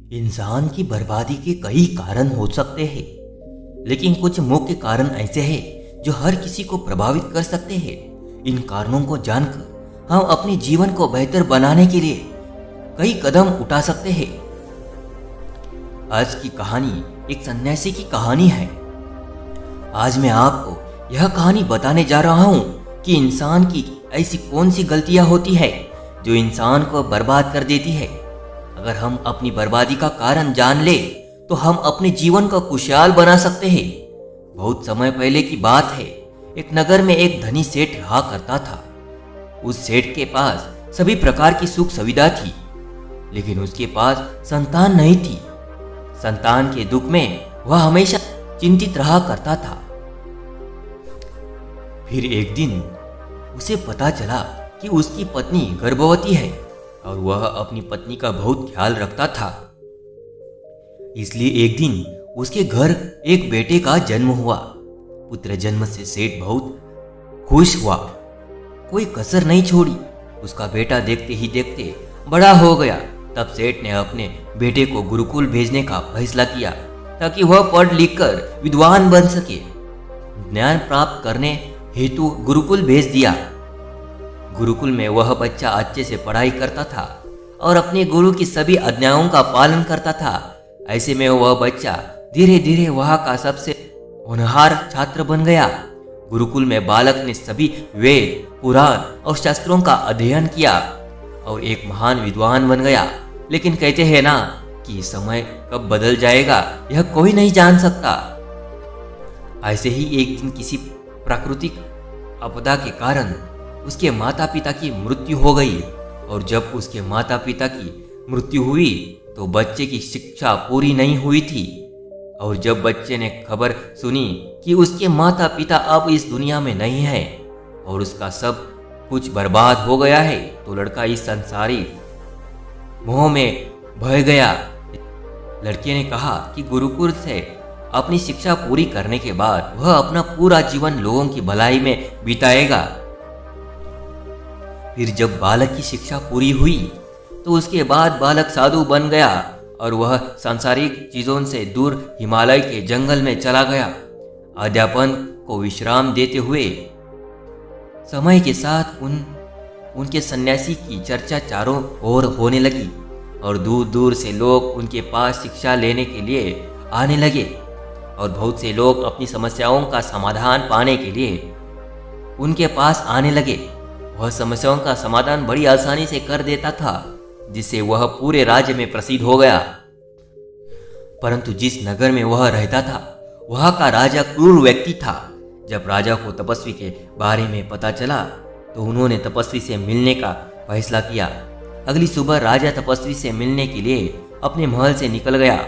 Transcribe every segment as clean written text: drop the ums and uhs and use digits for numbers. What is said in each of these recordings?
इंसान की बर्बादी के कई कारण हो सकते हैं, लेकिन कुछ मुख्य कारण ऐसे हैं जो हर किसी को प्रभावित कर सकते हैं। इन कारणों को जानकर हम अपने जीवन को बेहतर बनाने के लिए कई कदम उठा सकते हैं। आज की कहानी एक सन्यासी की कहानी है। आज मैं आपको यह कहानी बताने जा रहा हूँ कि इंसान की ऐसी कौन सी गलतियाँ होती है जो इंसान को बर्बाद कर देती है। अगर हम अपनी बर्बादी का कारण जान ले तो हम अपने जीवन को खुशहाल बना सकते हैं। बहुत समय पहले की बात है। एक नगर में एक धनी सेठ रहा करता था। उस सेठ के पास सभी प्रकार की सुख सुविधा थी, लेकिन उसके पास संतान नहीं थी। संतान के दुख में वह हमेशा चिंतित रहा करता था। फिर एक दिन उसे पता चला कि उसकी पत्नी गर्भवती है और वह अपनी पत्नी का बहुत ख्याल रखता था। इसलिए एक दिन उसके घर एक बेटे का जन्म हुआ। पुत्र जन्म से सेठ बहुत खुश हुआ, कोई कसर नहीं छोड़ी। उसका बेटा देखते ही देखते बड़ा हो गया। तब सेठ ने अपने बेटे को गुरुकुल भेजने का फैसला किया ताकि वह पढ़ लिख कर विद्वान बन सके। ज्ञान प्राप्त करने हेतु गुरुकुल भेज दिया। गुरुकुल में वह बच्चा अच्छे से पढ़ाई करता था और अपने गुरु की सभी आज्ञाओं का पालन करता था। ऐसे में वह बच्चा धीरे धीरे वहाँ का सबसे होनहार छात्र बन गया। गुरुकुल में बालक ने सभी वेद, पुराण और शास्त्रों का अध्ययन किया और एक महान विद्वान बन गया। लेकिन कहते हैं ना कि समय कब बदल जाएगा यह कोई नहीं जान सकता। ऐसे ही एक दिन किसी प्राकृतिक आपदा के कारण उसके माता पिता की मृत्यु हो गई और जब उसके माता पिता की मृत्यु हुई तो बच्चे की शिक्षा पूरी नहीं हुई थी। और जब बच्चे ने खबर सुनी कि उसके माता पिता अब इस दुनिया में नहीं है और उसका सब कुछ बर्बाद हो गया है, तो लड़का इस संसारी मोह में बह गया। लड़के ने कहा कि गुरुकुल से अपनी शिक्षा पूरी करने के बाद वह अपना पूरा जीवन लोगों की भलाई में बिताएगा। फिर जब बालक की शिक्षा पूरी हुई तो उसके बाद बालक साधु बन गया और वह सांसारिक चीजों से दूर हिमालय के जंगल में चला गया। अध्यापन को विश्राम देते हुए समय के साथ उनके सन्यासी की चर्चा चारों ओर होने लगी और दूर दूर से लोग उनके पास शिक्षा लेने के लिए आने लगे और बहुत से लोग अपनी समस्याओं का समाधान पाने के लिए उनके पास आने लगे। वह समस्याओं का समाधान बड़ी आसानी से कर देता था, जिससे वह पूरे राज्य में प्रसिद्ध हो गया। परंतु जिस नगर में वह रहता था वहाँ का राजा क्रूर व्यक्ति था। जब राजा को तपस्वी के बारे में पता चला तो उन्होंने तपस्वी से मिलने का फैसला किया। अगली सुबह राजा तपस्वी से मिलने के लिए अपने महल से निकल गया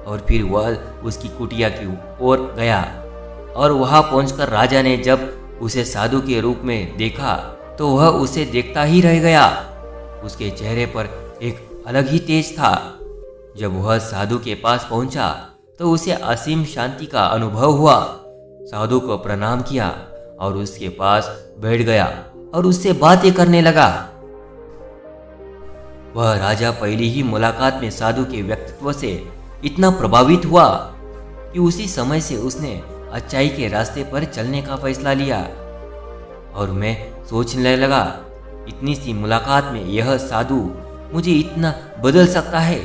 और फिर वह उसकी कुटिया की ओर गया। और वहां पहुंचकर राजा ने जब उसे साधु के रूप में देखा तो वह उसे देखता ही रह गया। उसके चेहरे पर एक अलग ही तेज था। जब वह साधु के पास पहुंचा तो उसे असीम शांति का अनुभव हुआ। साधु को प्रणाम किया और उसके पास बैठ गया और उससे बातें करने लगा। वह राजा पहली ही मुलाकात में साधु के व्यक्तित्व से इतना प्रभावित हुआ कि उसी समय से उसने अच्छाई के रास्ते पर चलने का फैसला लिया। और मैं सोचने लगा, इतनी सी मुलाकात में यह साधु मुझे इतना बदल सकता है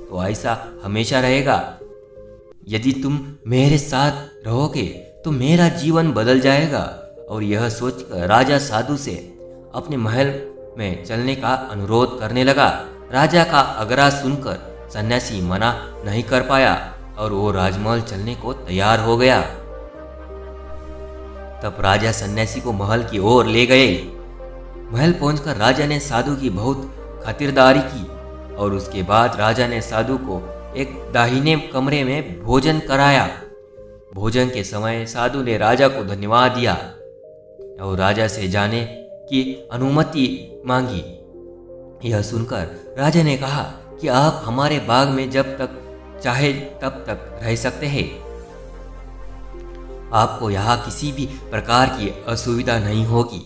तो ऐसा हमेशा रहेगा। यदि तुम मेरे साथ रहोगे तो मेरा जीवन बदल जाएगा। और यह सोचकर राजा साधु से अपने महल में चलने का अनुरोध करने लगा। राजा का आग्रह सुनकर सन्यासी मना नहीं कर पाया और वो राजमहल चलने को तैयार हो गया। तब राजा सन्यासी को महल की ओर ले गए। महल पहुंचकर राजा ने साधु की बहुत खातिरदारी की और उसके बाद राजा ने साधु को एक दाहिने कमरे में भोजन कराया। भोजन के समय साधु ने राजा को धन्यवाद दिया और राजा से जाने की अनुमति मांगी। यह सुनकर राजा ने कहा कि आप हमारे बाग में जब तक चाहे तब तक रह सकते हैं। आपको यहाँ किसी भी प्रकार की असुविधा नहीं होगी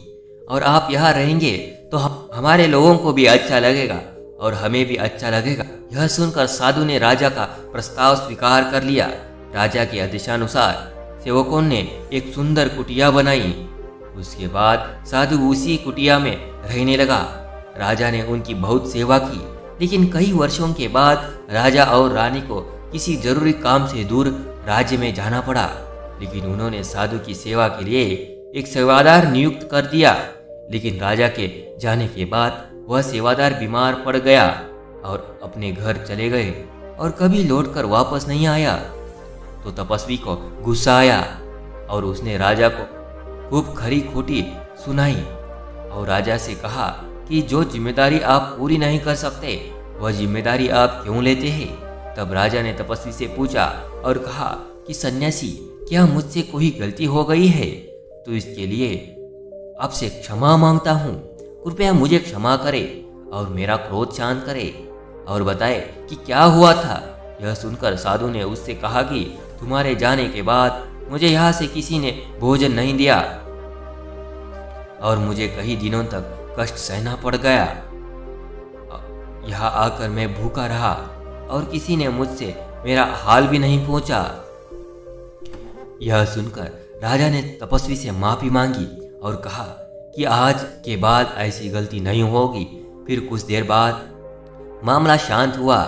और आप यहाँ रहेंगे तो हमारे लोगों को भी अच्छा लगेगा और हमें भी अच्छा लगेगा। यह सुनकर साधु ने राजा का प्रस्ताव स्वीकार कर लिया। राजा के आदेशानुसार सेवकों ने एक सुंदर कुटिया बनाई। उसके बाद साधु उसी कुटिया में रहने लगा। राजा ने उनकी बहुत सेवा की, लेकिन कई वर्षों के बाद राजा और रानी को किसी जरूरी काम से दूर राज्य में जाना पड़ा। लेकिन उन्होंने साधु की सेवा के लिए एक सेवादार नियुक्त कर दिया। लेकिन राजा के जाने के बाद वह सेवादार बीमार पड़ गया और अपने घर चले गए और कभी लौटकर वापस नहीं आया। तो तपस्वी को गुस्सा आया और उसने राजा को खूब खरी खोटी सुनाई और राजा से कहा कि जो जिम्मेदारी आप पूरी नहीं कर सकते वह जिम्मेदारी आप क्यों लेते हैं। तब राजा ने तपस्वी से पूछा और कहा कि सन्यासी, क्या मुझसे कोई गलती हो गई है तो इसके लिए आपसे क्षमा मांगता हूँ। कृपया मुझे क्षमा करे और मेरा क्रोध शांत करे और बताए कि क्या हुआ था। यह सुनकर साधु ने उससे कहा कि तुम्हारे जाने के बाद मुझे यहाँ से किसी ने भोजन नहीं दिया और मुझे कई दिनों तक कष्ट सहना पड़ गया। यहाँ आकर मैं भूखा रहा और किसी ने मुझसे मेरा हाल भी नहीं पूछा। यह सुनकर राजा ने तपस्वी से माफी मांगी और कहा कि आज के बाद ऐसी गलती नहीं होगी। फिर कुछ देर बाद मामला शांत हुआ।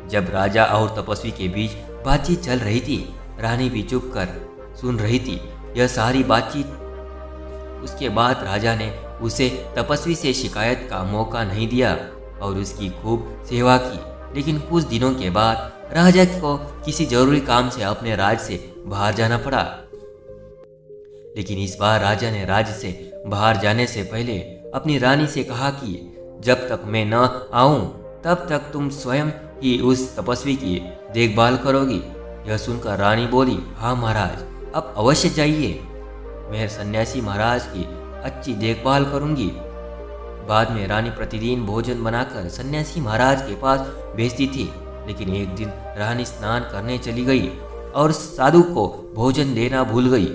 जब राजा और तपस्वी के बीच बातचीत चल रही थी, रानी भी चुप कर सुन रही थी यह सारी बातचीत। उसके बाद राजा ने उसे तपस्वी से शिकायत का मौका नहीं दिया और उसकी खूब सेवा की। लेकिन कुछ दिनों के बाद राजा को किसी जरूरी काम से अपने राज्य से बाहर जाना पड़ा। लेकिन इस बार राजा ने राज्य से बाहर जाने से पहले अपनी रानी से कहा कि जब तक मैं न आऊं तब तक तुम स्वयं ही उस तपस्वी की देखभाल करोगी। यह सुनकर रानी बोली, हाँ महाराज, अब अवश्य जाइए। मैं सन्यासी महाराज की अच्छी देखभाल करूंगी। बाद में रानी प्रतिदिन भोजन बनाकर सन्यासी महाराज के पास भेजती थी। लेकिन एक दिन रानी स्नान करने चली गई और साधु को भोजन देना भूल गई।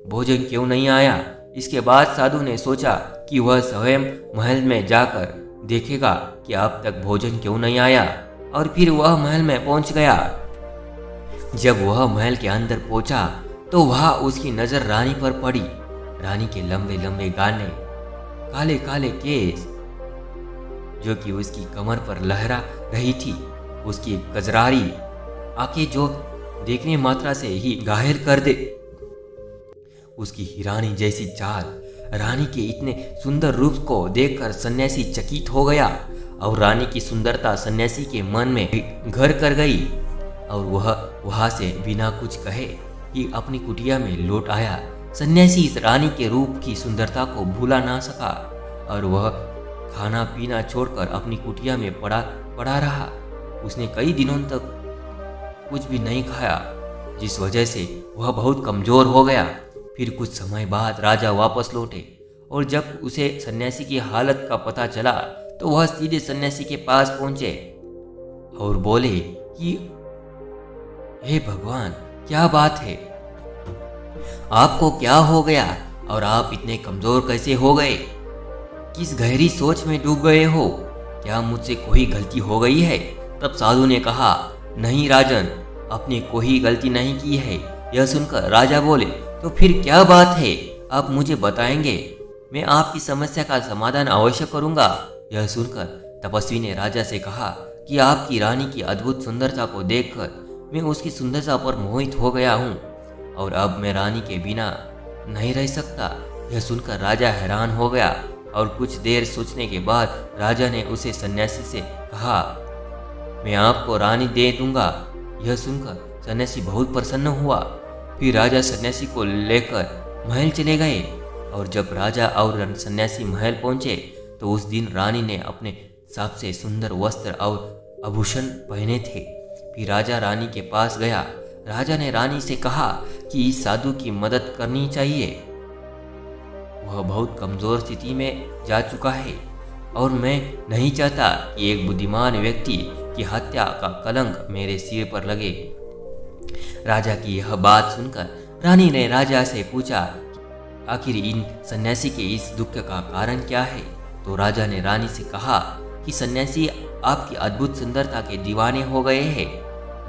भोजन क्यों नहीं आया? इसके बाद साधु ने सोचा कि वह स्वयं महल में जाकर देखेगा कि अब तक भोजन क्यों नहीं आया, और फिर वह महल में पहुंच गया। जब वह महल के अंदर पहुंचा तो वहां उसकी नजर रानी पर पड़ी। रानी के लंबे लंबे गाने, काले काले केस जो कि उसकी कमर पर लहरा रही थी, उसकी कजरारी आंखें जो देखने मात्रा से ही घायल कर दे, उसकी हिरानी जैसी चाल। रानी के इतने सुंदर रूप को देखकर सन्यासी चकित हो गया और रानी की सुंदरता सन्यासी के मन में घर कर गई और वह वहां से बिना कुछ कहे ही अपनी कुटिया में लौट आया। सन्यासी इस रानी के रूप की सुंदरता को भूला ना सका और वह खाना पीना छोड़कर अपनी कुटिया में पड़ा रहा। उसने कई दिनों तक कुछ भी नहीं खाया, जिस वजह से वह बहुत कमजोर हो गया। फिर कुछ समय बाद राजा वापस लौटे और जब उसे सन्यासी की हालत का पता चला तो वह सीधे सन्यासी के पास पहुंचे और बोले कि हे भगवान, क्या बात है? आपको क्या हो गया और आप इतने कमजोर कैसे हो गए? किस गहरी सोच में डूब गए हो? क्या मुझसे कोई गलती हो गई है? तब साधु ने कहा, नहीं राजन, आपने कोई गलती नहीं की है। यह सुनकर राजा बोले, तो फिर क्या बात है? आप मुझे बताएंगे, मैं आपकी समस्या का समाधान अवश्य करूंगा। यह सुनकर तपस्वी ने राजा से कहा कि आपकी रानी की अद्भुत सुंदरता को देखकर मैं उसकी सुंदरता पर मोहित हो गया हूँ और अब मैं रानी के बिना नहीं रह सकता। यह सुनकर राजा हैरान हो गया और कुछ देर सोचने के बाद राजा ने उसे सन्यासी से कहा, मैं आपको रानी दे दूंगा। यह सुनकर सन्यासी बहुत प्रसन्न हुआ। फिर राजा सन्यासी को लेकर महल चले गए और जब राजा और सन्यासी महल पहुंचे तो उस दिन रानी ने अपने सबसे सुंदर वस्त्र और आभूषण पहने थे। फिर राजा रानी के पास गया। राजा ने रानी से कहा कि इस साधु की मदद करनी चाहिए। वह बहुत कमजोर स्थिति में जा चुका है और मैं नहीं चाहता कि एक बुद्धिमान व्यक्ति की हत्या का कलंक मेरे सिर पर लगे। राजा की यह बात सुनकर रानी ने राजा से पूछा, आखिर इन सन्यासी के इस दुख का कारण क्या है? तो राजा ने रानी से कहा कि सन्यासी आपकी अद्भुत सुंदरता के दीवाने हो गए हैं।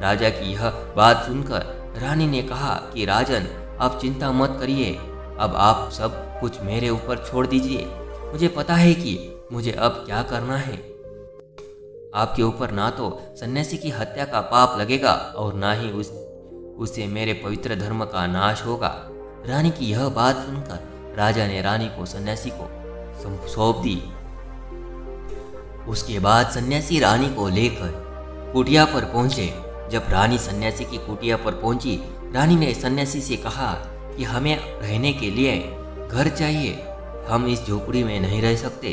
राजा की यह बात सुनकर रानी ने कहा कि राजन, आप चिंता मत करिए, अब आप सब कुछ मेरे ऊपर छोड़ दीजिए। मुझे पता है कि मुझे अब क्या करना है। आपके ऊपर ना तो सन्यासी की हत्या का पाप लगेगा और ना ही उससे मेरे पवित्र धर्म का नाश होगा। रानी की यह बात सुनकर राजा ने रानी को सन्यासी को सौंप दी। उसके बाद सन्यासी रानी को लेकर कुटिया पर पहुंचे। जब रानी सन्यासी की कुटिया पर पहुंची, रानी ने सन्यासी से कहा कि हमें रहने के लिए घर चाहिए, हम इस झोपड़ी में नहीं रह सकते।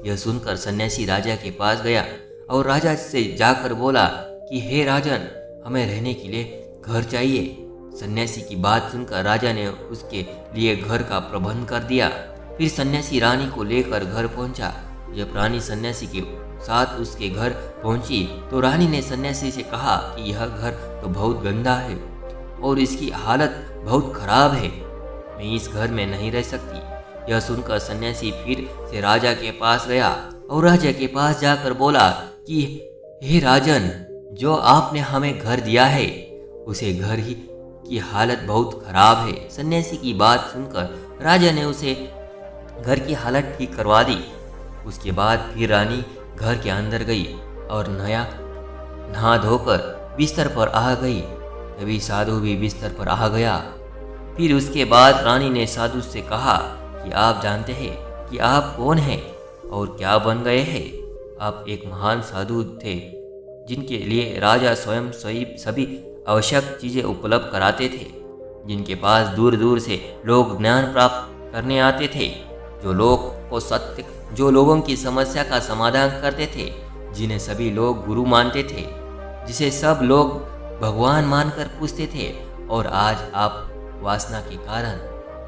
यह सुनकर सन्यासी राजा के पास गया और राजा से जाकर बोला कि हे राजन, हमें रहने के लिए घर चाहिए। सन्यासी की बात सुनकर राजा ने उसके लिए घर का प्रबंध कर दिया। फिर सन्यासी रानी को लेकर घर पहुंचा। जब रानी सन्यासी के साथ उसके घर पहुंची तो रानी ने सन्यासी से कहा कि यह घर तो बहुत गंदा है और इसकी हालत बहुत खराब है, मैं इस घर में नहीं रह सकती। यह सुनकर सन्यासी फिर से राजा के पास गया और राजा के पास जाकर बोला कि हे राजन, जो आपने हमें घर दिया है उसे घर ही की हालत बहुत खराब है। सन्यासी की बात सुनकर राजा ने उसे घर की हालत ठीक करवा दी। उसके बाद फिर रानी घर के अंदर गई और नहा धोकर बिस्तर पर आ गई। तभी साधु भी बिस्तर पर आ गया। फिर उसके बाद रानी ने साधु से कहा कि आप जानते हैं कि आप कौन हैं और क्या बन गए हैं। आप एक महान साधु थे जिनके लिए राजा स्वयं सभी आवश्यक चीज़ें उपलब्ध कराते थे, जिनके पास दूर दूर से लोग ज्ञान प्राप्त करने आते थे, जो लोगों की समस्या का समाधान करते थे, जिन्हें सभी लोग गुरु मानते थे, जिसे सब लोग भगवान मानकर पूजते थे। और आज आप वासना के कारण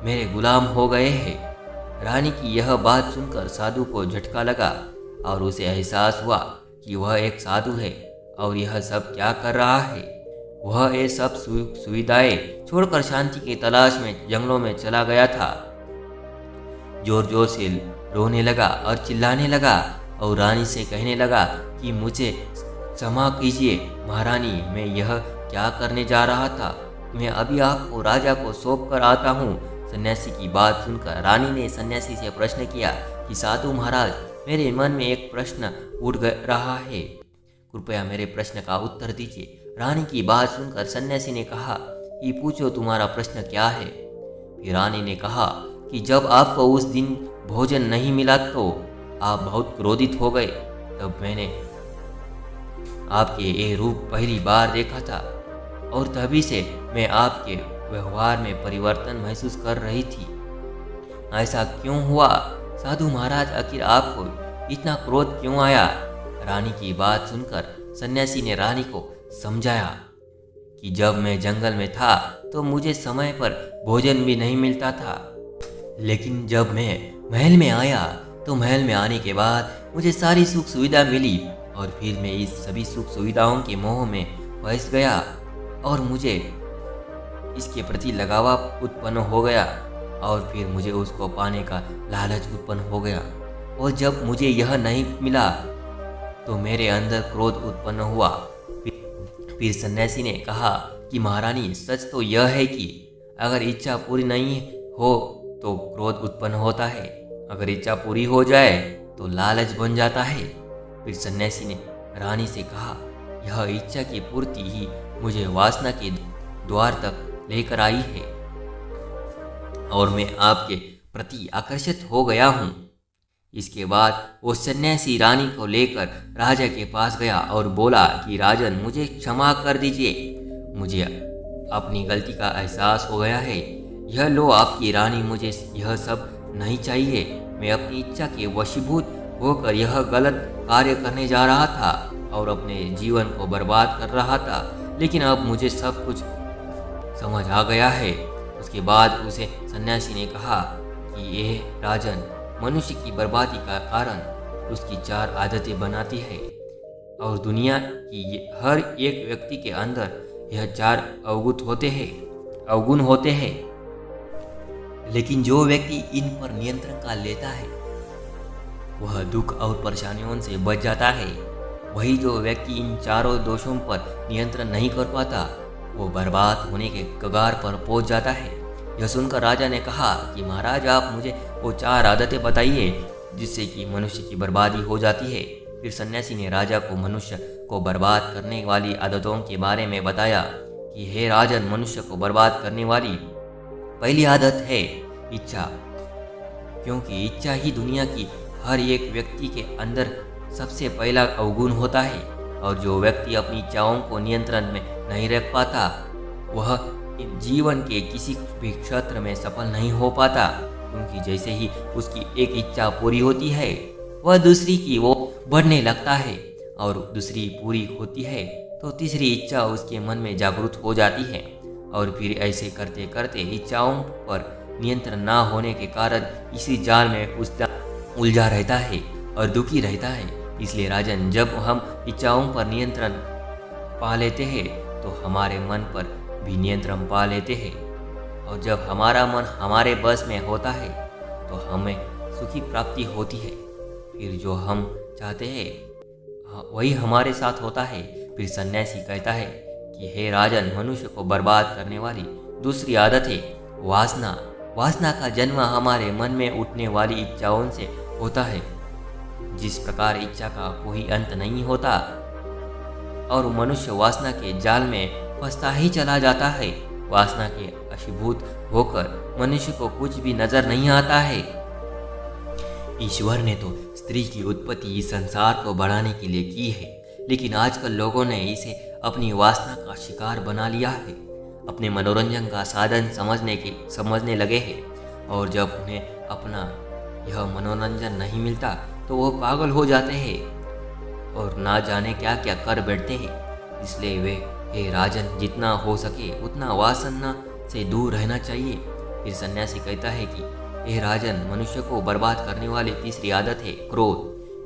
मेरे गुलाम हो गए हैं। रानी की यह बात सुनकर साधु को झटका लगा और उसे एहसास हुआ कि वह एक साधु है और यह सब क्या कर रहा है। वह ये सब सुविधाएं छोड़कर शांति की तलाश में जंगलों में चला गया था। जोर जोर से रोने लगा और चिल्लाने लगा और रानी से कहने लगा कि मुझे क्षमा कीजिए महारानी, मैं यह क्या करने जा रहा था, मैं अभी आपको राजा को सौंप कर आता हूँ। सन्यासी की बात सुनकर रानी ने सन्यासी से प्रश्न किया कि साधु महाराज, मेरे मन में एक प्रश्न उठ रहा है, कृपया मेरे प्रश्न का उत्तर दीजिए। रानी की बात सुनकर सन्यासी ने कहा कि पूछो, तुम्हारा प्रश्न क्या है। फिर रानी ने कहा कि जब आपको उस दिन भोजन नहीं मिला तो आप बहुत क्रोधित हो गए। तब मैंने आपके ये रूप पहली बार देखा था और तभी से मैं आपके व्यवहार में परिवर्तन महसूस कर रही थी। ऐसा क्यों हुआ साधु महाराज, आखिर आपको इतना क्रोध क्यों आया। रानी की बात सुनकर सन्यासी ने रानी को समझाया कि जब मैं जंगल में था तो मुझे समय पर भोजन भी नहीं मिलता था, लेकिन जब मैं महल में आया तो महल में आने के बाद मुझे सारी सुख सुविधा मिली और फिर मैं इस सभी सुख सुविधाओं के मोह में फंस गया और मुझे इसके प्रति लगाव उत्पन्न हो गया और फिर मुझे उसको पाने का लालच उत्पन्न हो गया और जब मुझे यह नहीं मिला तो मेरे अंदर क्रोध उत्पन्न हुआ। फिर सन्यासी ने कहा कि महारानी, सच तो यह है कि अगर इच्छा पूरी नहीं हो तो क्रोध उत्पन्न होता है, अगर इच्छा पूरी हो जाए तो लालच बन जाता है। फिर सन्यासी ने रानी से कहा, यह इच्छा की पूर्ति ही मुझे वासना के द्वार तक लेकर आई है और मैं आपके प्रति आकर्षित हो गया हूँ। इसके बाद वो सन्यासी रानी को लेकर राजा के पास गया और बोला कि राजन, मुझे क्षमा कर दीजिए, मुझे अपनी गलती का एहसास हो गया है। यह लो आपकी रानी, मुझे यह सब नहीं चाहिए। मैं अपनी इच्छा के वशीभूत होकर यह गलत कार्य करने जा रहा था और अपने जीवन को बर्बाद कर रहा था, लेकिन अब मुझे सब कुछ समझ आ गया है। उसके बाद उसे सन्यासी ने कहा कि यह राजन, मनुष्य की बर्बादी का कारण उसकी 4 आदतें बनाती है और दुनिया की हर एक व्यक्ति के अंदर यह 4 अवगुण होते हैं, लेकिन जो व्यक्ति इन पर नियंत्रण कर लेता है वह दुख और परेशानियों से बच जाता है। वही जो व्यक्ति इन चारों दोषों पर नियंत्रण नहीं कर पाता, वो बर्बाद होने के कगार पर पहुंच जाता है। यह सुनकर राजा ने कहा कि महाराज, आप मुझे वो 4 आदतें बताइए जिससे कि मनुष्य की बर्बादी हो जाती है। फिर सन्यासी ने राजा को मनुष्य को बर्बाद करने वाली आदतों के बारे में बताया कि हे राजन, मनुष्य को बर्बाद करने वाली पहली आदत है इच्छा, क्योंकि इच्छा ही दुनिया की हर एक व्यक्ति के अंदर सबसे पहला अवगुण होता है। और जो व्यक्ति अपनी इच्छाओं को नियंत्रण में नहीं रख पाता, वह जीवन के किसी भी क्षेत्र में सफल नहीं हो पाता, क्योंकि जैसे ही उसकी एक इच्छा पूरी होती है, वह दूसरी की वो बढ़ने लगता है, और दूसरी पूरी होती है तो तीसरी इच्छा उसके मन में जागृत हो जाती है, और फिर ऐसे करते करते इच्छाओं पर नियंत्रण ना होने के कारण इसी जाल में उलझा रहता है और दुखी रहता है। इसलिए राजन, जब हम इच्छाओं पर नियंत्रण पा लेते हैं तो हमारे मन पर भी नियंत्रण पा लेते हैं, और जब हमारा मन हमारे बस में होता है तो हमें सुखी प्राप्ति होती है। फिर जो हम चाहते हैं वही हमारे साथ होता है। फिर सन्यासी कहता है कि हे राजन, मनुष्य को बर्बाद करने वाली दूसरी आदत है वासना। वासना का जन्म हमारे मन में उठने वाली इच्छाओं से होता है। जिस प्रकार इच्छा का कोई अंत नहीं होता और मनुष्य वासना के जाल में फंसता ही चला जाता है, वासना के वशीभूत होकर मनुष्य को कुछ भी नजर नहीं आता है। ईश्वर ने तो स्त्री की उत्पत्ति इस संसार को बढ़ाने के लिए की है, लेकिन आजकल लोगों ने इसे अपनी वासना का शिकार बना लिया है, अपने मनोरंजन का साधन समझने लगे हैं। और जब उन्हें अपना यह मनोरंजन नहीं मिलता तो वह पागल हो जाते हैं और ना जाने क्या क्या कर बैठते हैं। इसलिए वे, हे राजन, जितना हो सके उतना वासना से दूर रहना चाहिए। फिर सन्यासी कहता है कि हे राजन, मनुष्य को बर्बाद करने वाली तीसरी आदत है क्रोध,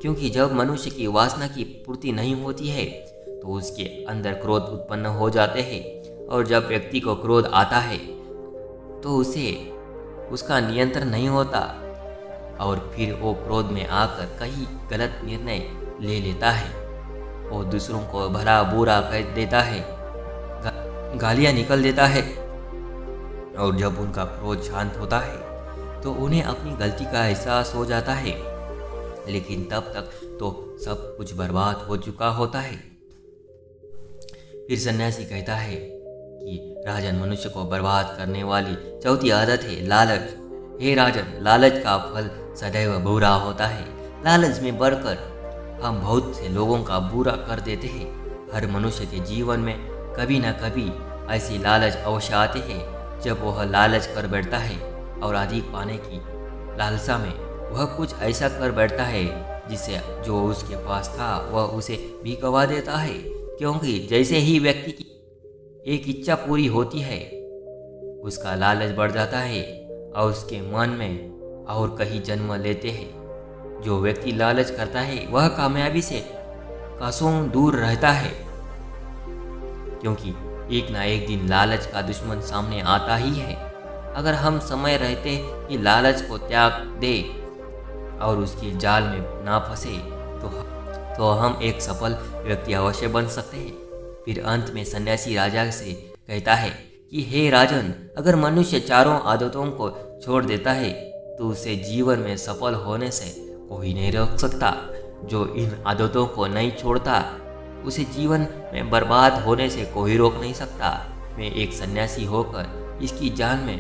क्योंकि जब मनुष्य की वासना की पूर्ति नहीं होती है तो उसके अंदर क्रोध उत्पन्न हो जाते हैं, और जब व्यक्ति को क्रोध आता है तो उसे उसका नियंत्रण नहीं होता, और फिर वो क्रोध में आकर कई गलत निर्णय ले लेता है और दूसरों को भला बुरा कह देता है, गालियां निकल देता है। और जब उनका क्रोध शांत होता है तो उन्हें अपनी गलती का एहसास हो जाता है, लेकिन तब तक तो सब कुछ बर्बाद हो चुका होता है। फिर सन्यासी कहता है कि राजन, मनुष्य को बर्बाद करने वाली चौथी आदत है लालच। हे राजन, लालच का फल सदैव बुरा होता है। लालच में बढ़कर हम बहुत से लोगों का बुरा कर देते हैं। हर मनुष्य के जीवन में कभी न कभी ऐसी लालच अवश्य आते हैं जब वह लालच कर बैठता है और अधिक पाने की लालसा में वह कुछ ऐसा कर बैठता है जिससे जो उसके पास था वह उसे भी गवा देता है, क्योंकि जैसे ही व्यक्ति की एक इच्छा पूरी होती है उसका लालच बढ़ जाता है और उसके मन में और कहीं जन्म लेते हैं। जो व्यक्ति लालच करता है वह कामयाबी से कासों दूर रहता है, क्योंकि एक ना एक दिन लालच का दुश्मन सामने आता ही है। अगर हम समय रहते ही लालच को त्याग दे और उसकी जाल में ना फंसे तो हम एक सफल व्यक्ति अवश्य बन सकते हैं। फिर अंत में सन्यासी राजा से कहता है कि हे राजन, अगर मनुष्य चारों आदतों को छोड़ देता है तो उसे जीवन में सफल होने से कोई नहीं रोक सकता। जो इन आदतों को नहीं छोड़ता उसे जीवन में बर्बाद होने से कोई रोक नहीं सकता। मैं एक सन्यासी होकर इसकी जान में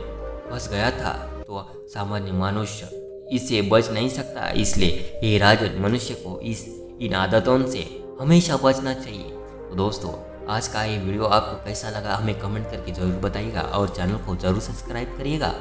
फंस गया था तो सामान्य मनुष्य इससे बच नहीं सकता। इसलिए हे राजन, मनुष्य को इन आदतों से हमेशा बचना चाहिए। तो दोस्तों, आज का ये वीडियो आपको कैसा लगा हमें कमेंट करके ज़रूर बताइएगा और चैनल को ज़रूर सब्सक्राइब करिएगा।